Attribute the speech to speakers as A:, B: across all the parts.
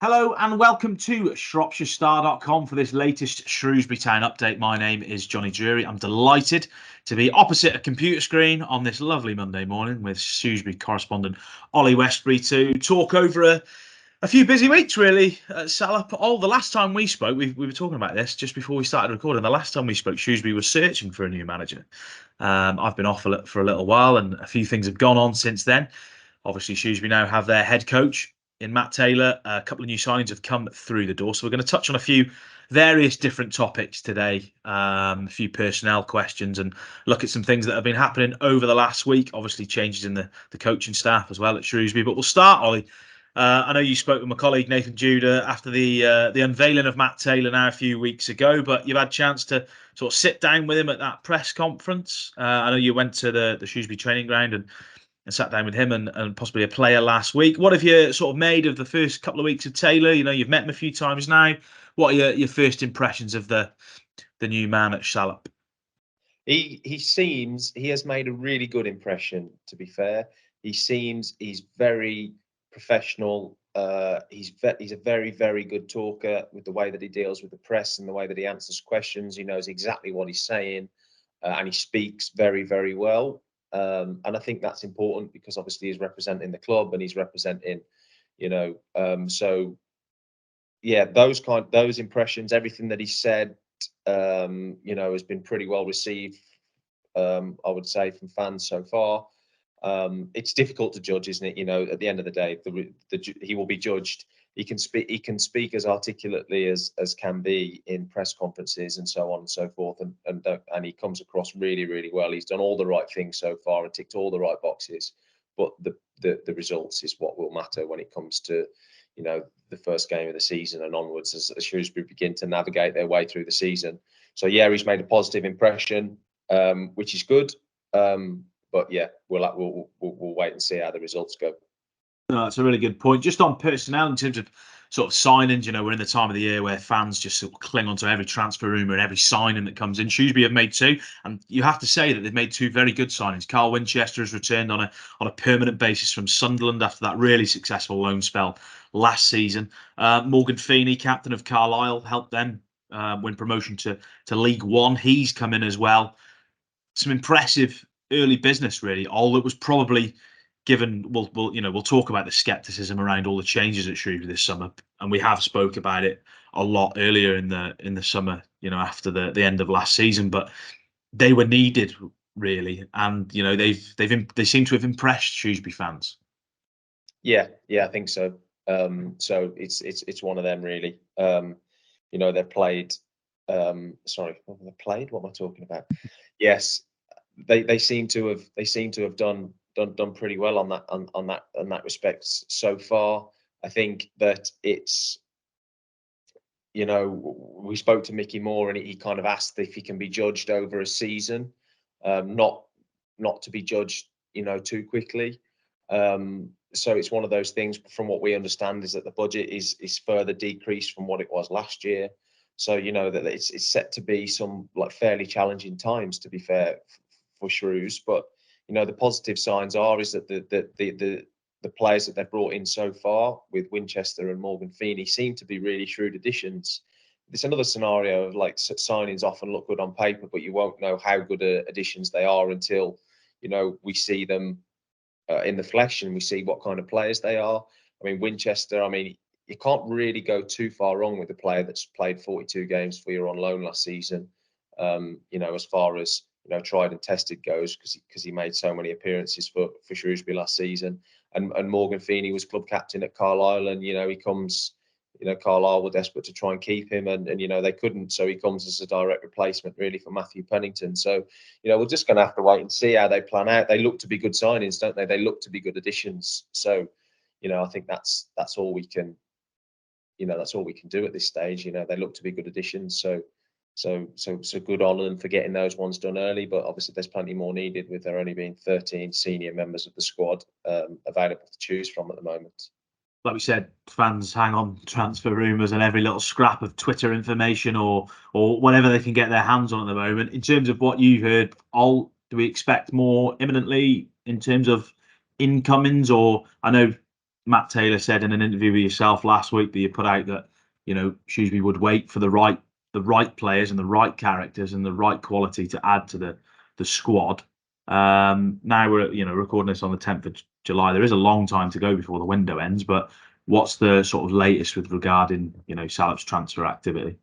A: Hello and welcome to ShropshireStar.com for this latest Shrewsbury Town update. My name is Jonny Drury. I'm delighted to be opposite a computer screen on this lovely Monday morning with Shrewsbury correspondent Ollie Westbury to talk over a few busy weeks, really, at Salop. The last time we spoke, we were talking about this just before we started recording. The last time we spoke, Shrewsbury was searching for a new manager. I've been off for a little while and a few things have gone on since then. Obviously, Shrewsbury now have their head coach in Matt Taylor. A couple of new signings have come through the door. So we're going to touch on a few various different topics today, a few personnel questions and look at some things that have been happening over the last week. Obviously, changes in the coaching staff as well at Shrewsbury. But we'll start, Ollie. I know you spoke with my colleague Nathan Judah after the unveiling of Matt Taylor now a few weeks ago, but you've had a chance to sort of sit down with him at that press conference. I know you went to the Shrewsbury training ground and sat down with him and possibly a player last week. What have you sort of made of the first couple of weeks of Taylor? You know, you've met him a few times now. What are your first impressions of the new man at Salop?
B: He has made a really good impression, to be fair. He's very professional. He's a very, very good talker with the way that he deals with the press and the way that he answers questions. He knows exactly what he's saying, and he speaks very, very well. And I think that's important because obviously he's representing the club and he's representing, so yeah, those impressions, everything that he said, has been pretty well received. I would say from fans so far. It's difficult to judge, isn't it? At the end of the day, he will be judged. He can speak as articulately as can be in press conferences and so on and so forth, and he comes across really, really well. He's done all the right things so far and ticked all the right boxes, but the results is what will matter when it comes to the first game of the season and onwards as Shrewsbury begin to navigate their way through the season. So yeah, he's made a positive impression, which is good. But yeah, we'll wait and see how the results go.
A: No, that's a really good point. Just on personnel, in terms of sort of signings, we're in the time of the year where fans just sort of cling onto every transfer rumour and every signing that comes in. Shrewsbury have made two, and you have to say that they've made two very good signings. Carl Winchester has returned on a permanent basis from Sunderland after that really successful loan spell last season. Morgan Feeney, captain of Carlisle, helped them win promotion to League One. He's come in as well. Some impressive early business, really. All that was probably given, we'll talk about the scepticism around all the changes at Shrewsbury this summer, and we have spoke about it a lot earlier in the summer, after the end of last season. But they were needed, really, and they seem to have impressed Shrewsbury fans.
B: Yeah, I think so. So it's one of them, really. They've played. Sorry, they've played. What am I talking about? Yes, they seem to have done pretty well on that respect so far. I think that it's, we spoke to Mickey Moore and he kind of asked if he can be judged over a season, not to be judged, too quickly. So it's one of those things. From what we understand, is that the budget is further decreased from what it was last year. So that it's set to be some fairly challenging times, to be fair, for Shrews. But the positive signs is that the players that they've brought in so far with Winchester and Morgan Feeney seem to be really shrewd additions. It's another scenario of signings often look good on paper, but you won't know how good additions they are until we see them in the flesh and we see what kind of players they are. I mean, Winchester, you can't really go too far wrong with a player that's played 42 games for you on loan last season. As far as tried and tested goes, because he made so many appearances for Shrewsbury last season. And Morgan Feeney was club captain at Carlisle, and he comes. Carlisle were desperate to try and keep him, and they couldn't. So he comes as a direct replacement, really, for Matthew Pennington. So we're just going to have to wait and see how they plan out. They look to be good signings, don't they? They look to be good additions. So I think that's all we can. That's all we can do at this stage. They look to be good additions. So good on them for getting those ones done early, but obviously there's plenty more needed, with there only being 13 senior members of the squad available to choose from at the moment.
A: Like we said, fans hang on transfer rumours and every little scrap of Twitter information or whatever they can get their hands on at the moment. In terms of what you heard, do we expect more imminently in terms of incomings? Or I know Matt Taylor said in an interview with yourself last week that you put out that, you know, Shrewsbury would wait for the right players and the right characters and the right quality to add to the squad. Now we're, you know, recording this on the 10th of July. There is a long time to go before the window ends, but what's the sort of latest with regarding, you know, Salop's transfer activity?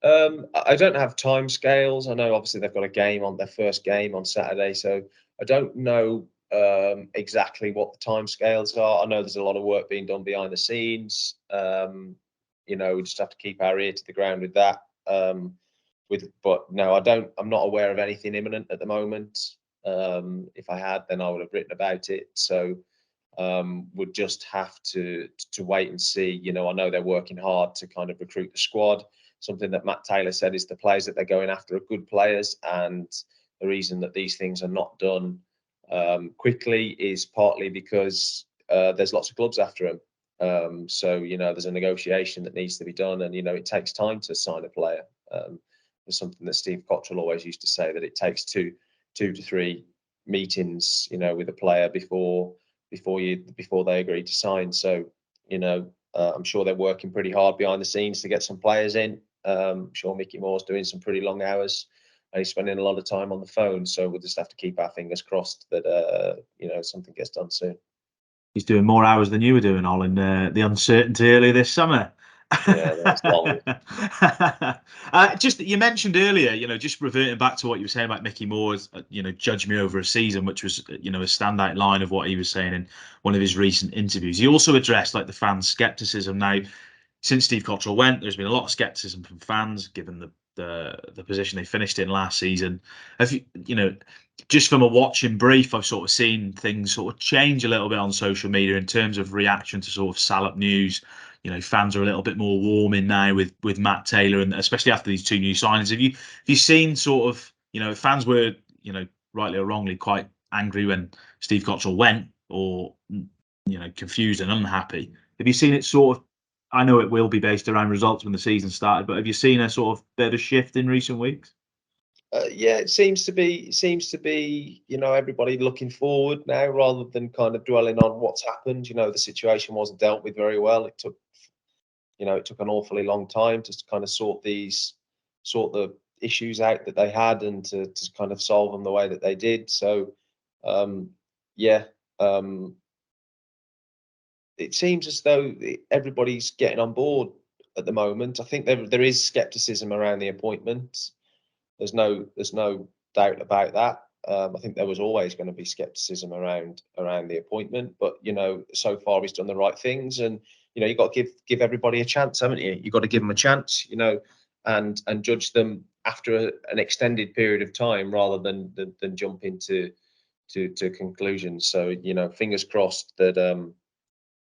B: I don't have timescales. I know obviously they've got a game on their first game on Saturday, so I don't know exactly what the timescales are. I know there's a lot of work being done behind the scenes. You know, we just have to keep our ear to the ground with that. But no, I'm not aware of anything imminent at the moment. If I had, then I would have written about it. So would just have to wait and see. You know, I know they're working hard to kind of recruit the squad. Something that Matt Taylor said is the players that they're going after are good players, and the reason that these things are not done quickly is partly because there's lots of clubs after them. So, you know, there's a negotiation that needs to be done, and, you know, it takes time to sign a player. There's something that Steve Cottrell always used to say, that it takes two to three meetings, you know, with a player before they agree to sign. So, you know, I'm sure they're working pretty hard behind the scenes to get some players in. I'm sure Mickey Moore's doing some pretty long hours, and he's spending a lot of time on the phone. So we'll just have to keep our fingers crossed that you know, something gets done soon.
A: He's doing more hours than you were doing, Ollie, in the uncertainty earlier this summer.
B: Yeah, that's long.
A: Just you mentioned earlier, you know, just reverting back to what you were saying about Mickey Moore's, you know, judge me over a season, which was, you know, a standout line of what he was saying in one of his recent interviews. He also addressed like the fans' skepticism. Now, since Steve Cottrell went, there's been a lot of skepticism from fans, given the position they finished in last season. Have you know, just from a watching brief, I've sort of seen things sort of change a little bit on social media in terms of reaction to sort of Salop news. You know, fans are a little bit more warming now with Matt Taylor, and especially after these two new signings. Have you seen sort of, you know, fans were, you know, rightly or wrongly quite angry when Steve Cottrell went, or, you know, confused and unhappy. Have you seen it sort of? I know it will be based around results when the season started, but have you seen a sort of bit of a shift in recent weeks?
B: Yeah, it seems to be, you know, everybody looking forward now rather than kind of dwelling on what's happened. You know, the situation wasn't dealt with very well. It took an awfully long time to kind of sort the issues out that they had, and to kind of solve them the way that they did. So, yeah, it seems as though everybody's getting on board at the moment. I think there is skepticism around the appointment. There's no doubt about that. I think there was always going to be skepticism around the appointment, but, you know, so far he's done the right things, and, you know, you've got to give everybody a chance, haven't you? You've got to give them a chance, you know, and judge them after an extended period of time, rather than jump into conclusions. So, you know, fingers crossed that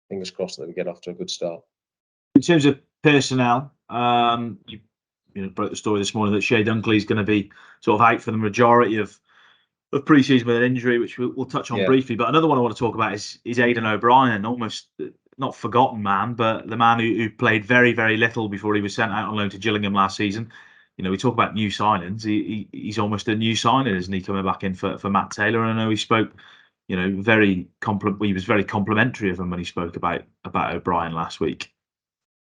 B: we get off to a good start.
A: In terms of personnel, you know, broke the story this morning that Chey Dunkley is going to be sort of out for the majority of pre-season with an injury, which we'll touch on briefly. But another one I want to talk about is Aiden O'Brien, almost not forgotten man, but the man who played very, very little before he was sent out on loan to Gillingham last season. You know, we talk about new signings. He's almost a new signing, isn't he, coming back in for Matt Taylor? And I know he spoke, you know, he was very complimentary of him when he spoke about O'Brien last week.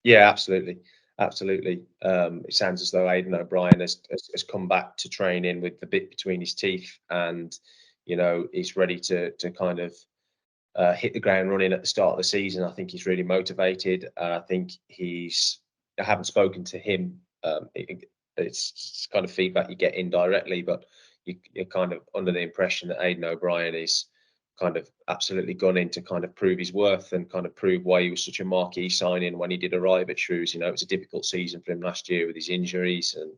B: Yeah, absolutely. It sounds as though Aiden O'Brien has come back to training with the bit between his teeth, and, you know, he's ready to kind of hit the ground running at the start of the season. I think he's really motivated. I think I haven't spoken to him. It's kind of feedback you get indirectly, but you're kind of under the impression that Aiden O'Brien is kind of absolutely gone in to kind of prove his worth and kind of prove why he was such a marquee signing when he did arrive at Shrews. You know, it was a difficult season for him last year with his injuries, and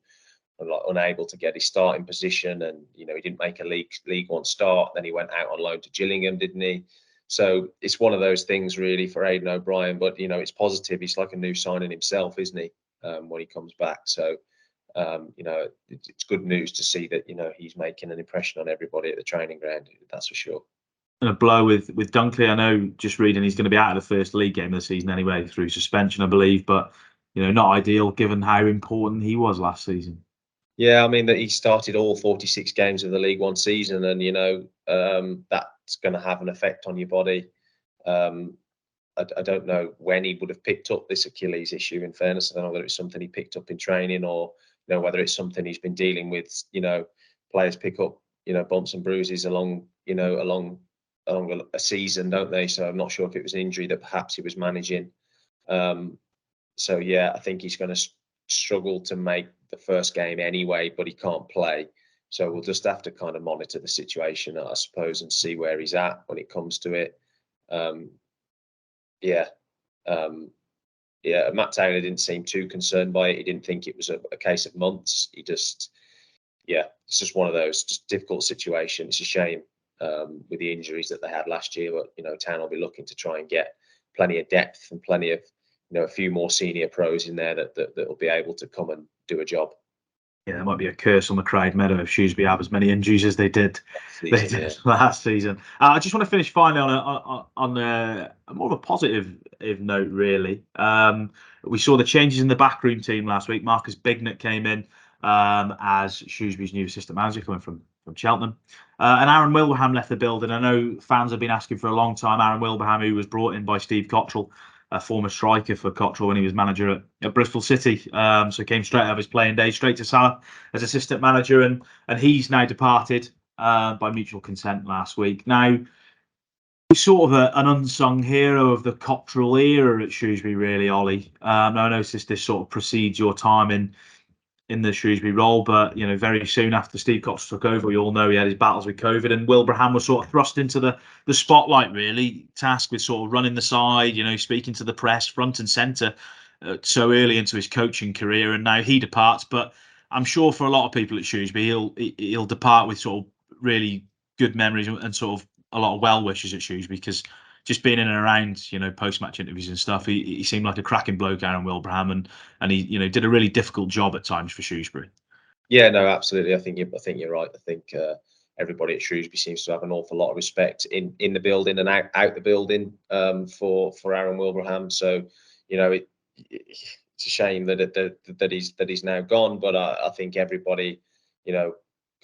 B: like unable to get his starting position. And, you know, he didn't make a League One start. Then he went out on loan to Gillingham, didn't he? So it's one of those things really for Aiden O'Brien. But, you know, it's positive. He's like a new signing himself, isn't he, when he comes back? So, you know, it's good news to see that, you know, he's making an impression on everybody at the training ground. That's for sure.
A: And a blow with Dunkley. I know, just reading, he's going to be out of the first league game of the season anyway, through suspension, I believe. But, you know, not ideal given how important he was last season.
B: Yeah, I mean, that he started all 46 games of the League One season, and, you know, that's going to have an effect on your body. I don't know when he would have picked up this Achilles issue. In fairness, I don't know whether it's something he picked up in training, or whether it's something he's been dealing with. Players pick up bumps and bruises along a season, don't they? So I'm not sure if it was an injury that perhaps he was managing. So yeah, I think he's going to struggle to make the first game anyway, but he can't play. So we'll just have to kind of monitor the situation, I suppose, and see where he's at when it comes to it. Matt Taylor didn't seem too concerned by it. He didn't think it was a case of months. It's just one of those just difficult situations. It's a shame with the injuries that they had last year, but Town will be looking to try and get plenty of depth and plenty of a few more senior pros in there that will be able to come and do a job.
A: Yeah, there might be a curse on the Croud Meadow if Shrewsbury have as many injuries as they did last season. I just want to finish finally on a more of a positive note, really. We saw the changes in the backroom team last week. Marcus Bignett came in as Shrewsbury's new assistant manager, coming from Cheltenham. And Aaron Wilbraham left the building. I know fans have been asking for a long time. Aaron Wilbraham, who was brought in by Steve Cottrell, a former striker for Cottrell when he was manager at Bristol City. So came straight out of his playing days, straight to Salop as assistant manager, and he's now departed by mutual consent last week. Now, he's sort of an unsung hero of the Cottrell era at Shrewsbury, really, Ollie. I noticed this sort of precedes your time in the Shrewsbury role, but very soon after Steve Cottrell took over, we all know he had his battles with COVID, and Wilbraham was sort of thrust into the spotlight, really, tasked with sort of running the side, speaking to the press front and centre so early into his coaching career, and now he departs. But I'm sure for a lot of people at Shrewsbury, he'll depart with sort of really good memories and sort of a lot of well wishes at Shrewsbury, because just being in and around, post-match interviews and stuff, he seemed like a cracking bloke, Aaron Wilbraham, and he, did a really difficult job at times for Shrewsbury.
B: Yeah, no, absolutely. I think you're right. I think everybody at Shrewsbury seems to have an awful lot of respect in the building and out the building for Aaron Wilbraham. So, it's a shame that he's now gone, but I think everybody,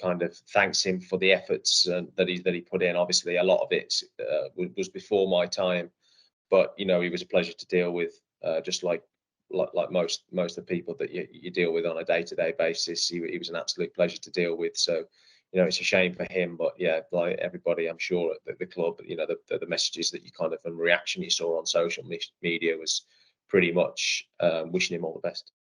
B: kind of thanks him for the efforts that he put in. Obviously, a lot of it was before my time, but he was a pleasure to deal with, just like most of the people that you deal with on a day-to-day basis. He was an absolute pleasure to deal with. So, it's a shame for him, but yeah, like everybody, I'm sure at the club, the messages that you kind of and reaction you saw on social media was pretty much wishing him all the best.